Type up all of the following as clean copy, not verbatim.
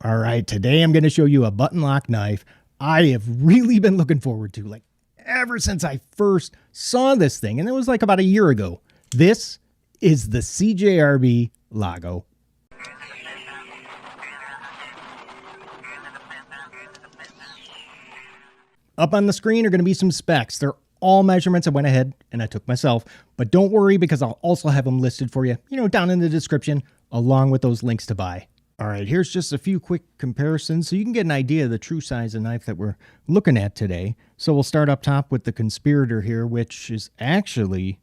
All right, today I'm going to show you a button lock knife I have really been looking forward to, like ever since I first saw this thing, and it was like about a year ago. This is the CJRB Lago. Up on the screen are going to be some specs. They're all measurements I went ahead and I took myself, but don't worry because I'll also have them listed for you, down in the description, along with those links to buy. All right, here's just a few quick comparisons so you can get an idea of the true size of knife that we're looking at today. So we'll start up top with the Conspirator here, which is actually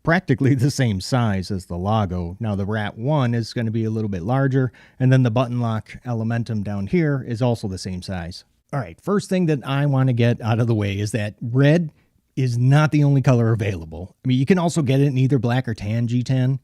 practically the same size as the Lago. Now the Rat 1 is going to be a little bit larger, and then the button lock Elementum down here is also the same size. All right, first thing that I want to get out of the way is that red is not the only color available. I mean, you can also get it in either black or tan G10.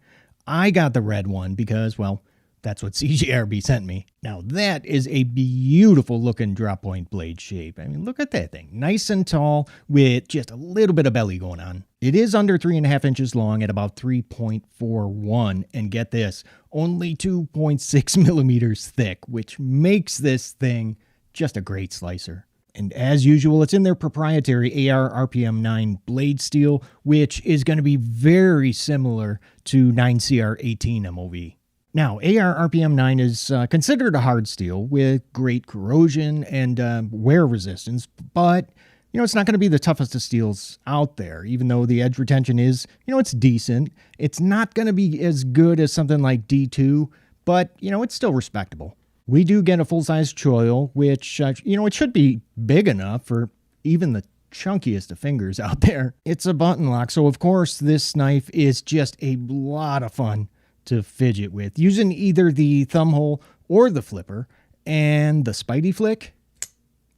I got the red one because, well, that's what CJRB sent me. Now that is a beautiful looking drop point blade shape. I mean, look at that thing. Nice and tall with just a little bit of belly going on. It is under 3.5 inches long at about 3.41. And get this, only 2.6 millimeters thick, which makes this thing just a great slicer. And as usual, it's in their proprietary AR RPM 9 blade steel, which is going to be very similar to 9CR18 MOV. Now, AR RPM 9 is considered a hard steel with great corrosion and wear resistance, but, it's not going to be the toughest of steels out there, even though the edge retention is, it's decent. It's not going to be as good as something like D2, but, it's still respectable. We do get a full-size choil, which, it should be big enough for even the chunkiest of fingers out there. It's a button lock, so of course this knife is just a lot of fun to fidget with, using either the thumb hole or the flipper. And the Spidey flick,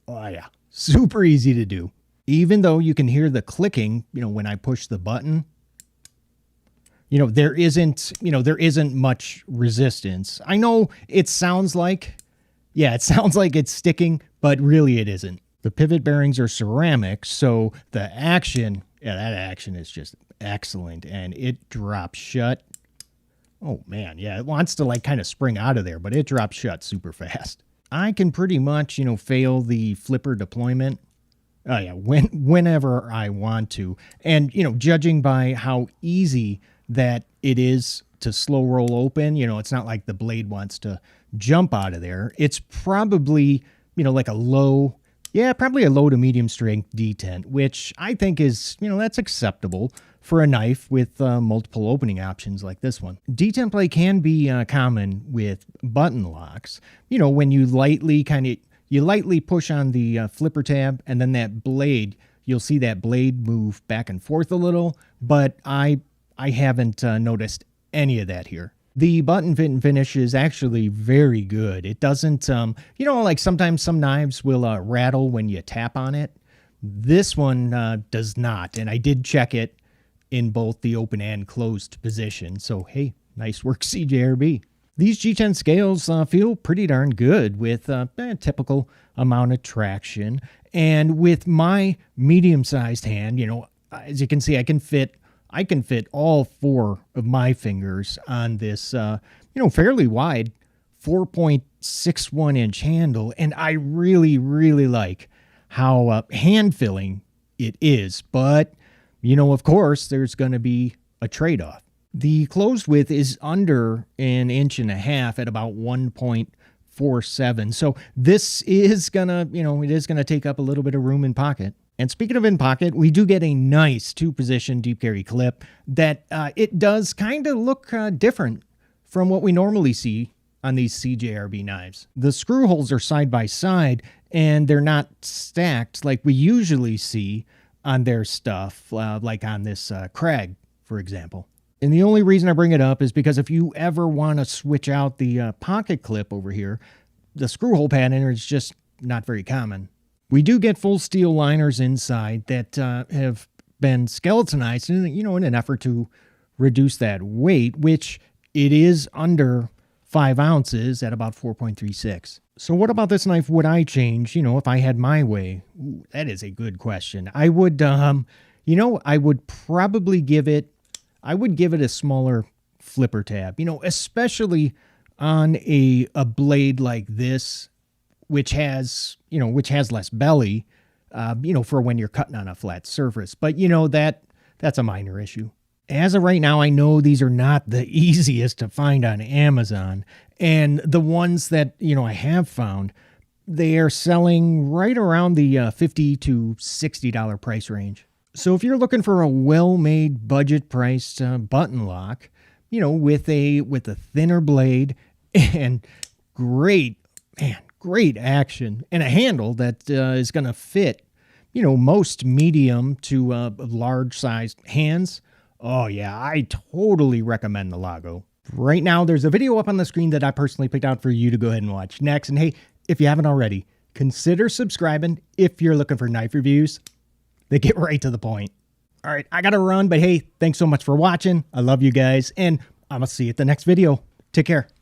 oh yeah, super easy to do. Even though you can hear the clicking, when I push the button, there isn't much resistance. I know it sounds like it's sticking, but really it isn't. The pivot bearings are ceramic, so the action, that action is just excellent, and it drops shut. Oh man, yeah, it wants to kind of spring out of there, but it drops shut super fast. I can pretty much, fail the flipper deployment. Oh yeah, whenever I want to. And, judging by how easy that it is to slow roll open, it's not like the blade wants to jump out of there. It's probably, like a low to medium strength detent, which I think is, that's acceptable for a knife with multiple opening options like this one. Detent play can be common with button locks. When you lightly push on the flipper tab, and then that blade, you'll see that blade move back and forth a little, but I haven't noticed any of that here. The button fit and finish is actually very good. It doesn't, like sometimes some knives will rattle when you tap on it. This one does not, and I did check it in both the open and closed position. So, hey, nice work, CJRB. These G10 scales feel pretty darn good with a typical amount of traction. And with my medium-sized hand, as you can see, I can fit all 4 of my fingers on this, fairly wide 4.61 inch handle. And I really, really like how hand-filling it is. But, of course, there's going to be a trade-off. The closed width is under 1.5 inches at about 1.47. So this is going to, it is going to take up a little bit of room in pocket. And speaking of in pocket, we do get a nice 2-position deep carry clip that it does kind of look different from what we normally see on these CJRB knives. The screw holes are side by side and they're not stacked like we usually see on their stuff, like on this Krag, for example. And the only reason I bring it up is because if you ever want to switch out the pocket clip over here, the screw hole pattern is just not very common. We do get full steel liners inside that have been skeletonized in, in an effort to reduce that weight, which it is under 5 ounces at about 4.36. So what about this knife would I change, if I had my way? Ooh, that is a good question. I would, I would probably give it a smaller flipper tab, especially on a blade like this, which has less belly, for when you're cutting on a flat surface. But that's a minor issue. As of right now, I know these are not the easiest to find on Amazon, and the ones that I have found, they are selling right around the $50 to $60 price range. So if you're looking for a well-made, budget-priced button lock, with a thinner blade and great action and a handle that is going to fit, most medium to large-sized hands. Oh yeah, I totally recommend the Lago. Right now, there's a video up on the screen that I personally picked out for you to go ahead and watch next. And hey, if you haven't already, consider subscribing if you're looking for knife reviews. They get right to the point. All right, I gotta run, but hey, thanks so much for watching. I love you guys, and I'm gonna see you at the next video. Take care.